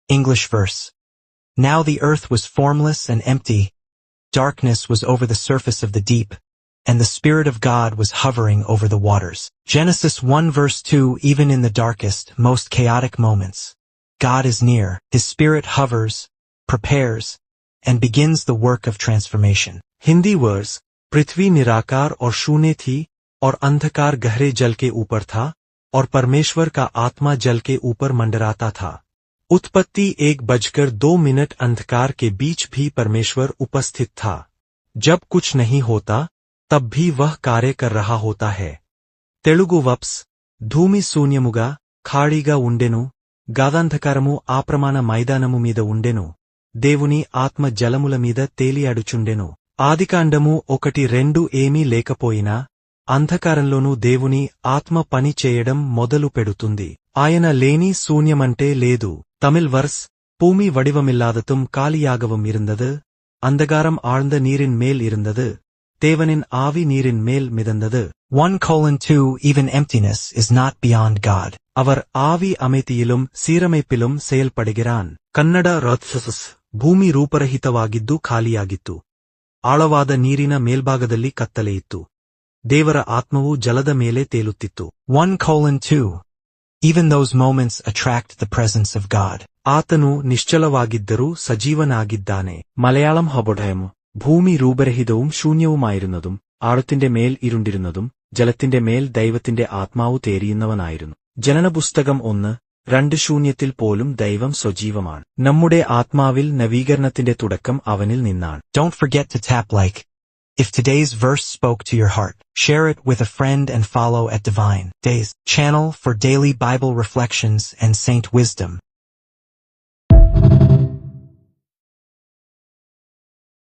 English verse. Now the earth was formless and empty, darkness was over the surface of the deep, and the Spirit of God was hovering over the waters. Genesis 1 verse 2. Even in the darkest, most chaotic moments, God is near, His Spirit hovers, prepares, and begins the work of transformation. Hindi verse, पृथ्वी निराकार और शून्य थी, और अंधकार गहरे जल के ऊपर था, और परमेश्वर का आत्मा जल के ऊपर मंडराता था। उत्पत्ति 1:02 अंधकार के बीच भी परमेश्वर उपस्थित था। जब कुछ नहीं होता, तब भी वह कार्य कर रहा होता है। तेलुगु वप्स, धूमि शून्यमुगा, ఖాళీగా ఉండెను, గాదాంధకారము ఆప్రమాణ మైదానము మీద ఉండెను, దేవుని ఆత్మ జలముల మీద తేలియాడుచుండెను. ఆదికాండము 1:2. ఏమీ లేకపోయినా, అంధకారంలోనూ దేవుని ఆత్మ పని చేయడం మొదలు పెడుతుంది. ఆయన లేని శూన్యమంటే లేదు. తమిళ్ వర్స్, பூமி வடிவமில்லாததும் காலியாகவும் இருந்தது, அந்தகாரம் ஆழ்ந்த நீரின் மேல் இருந்தது, தேவனின் ஆவி நீரின் மேல் மிதந்தது. 1:2. Even emptiness is not beyond God. அவர் ஆவி அமைதியிலும் சீரமைப்பிலும் செயல்படுகிறான். ಕನ್ನಡ ರಥಸಸ್, ಭೂಮಿ ರೂಪರಹಿತವಾಗಿದ್ದು ಖಾಲಿಯಾಗಿತ್ತು. ಆಳವಾದ ನೀರಿನ ಮೇಲ್ಭಾಗದಲ್ಲಿ ಕತ್ತಲೆಯಿತ್ತು. ದೇವರ ಆತ್ಮವು ಜಲದ ಮೇಲೆ ತೇಲುತ್ತಿತ್ತು. 1:2. Even those moments attract the presence of God. ಆತನು നിശ്ചലವಾಗಿದ್ದರೂ സജീവനാಗಿದ್ದಾನೆ. മലയാളം ഹബൊഡയം. ഭൂമി രൂപരഹിതവും ശൂന്യവുമായിരുന്നതും ആഴത്തിന്റെ മേൽ ഇരുണ്ടിരുന്നതും ജലത്തിന്റെ മേൽ ദൈവത്തിന്റെ ആത്മാവു തേരിയുന്നവനായിരുന്നു. ജനനപുസ്തകം 1:2. ശൂന്യത്തിൽ പോലും ദൈവം സജീവമാണ്. നമ്മുടെ ആത്മാവിൽ നവീകരണത്തിന്റെ തുടക്കം അവനിൽ നിന്നാണ്. Don't forget to tap like. If today's verse spoke to your heart, share it with a friend and follow at Divine Days channel for daily Bible reflections and Saint Wisdom.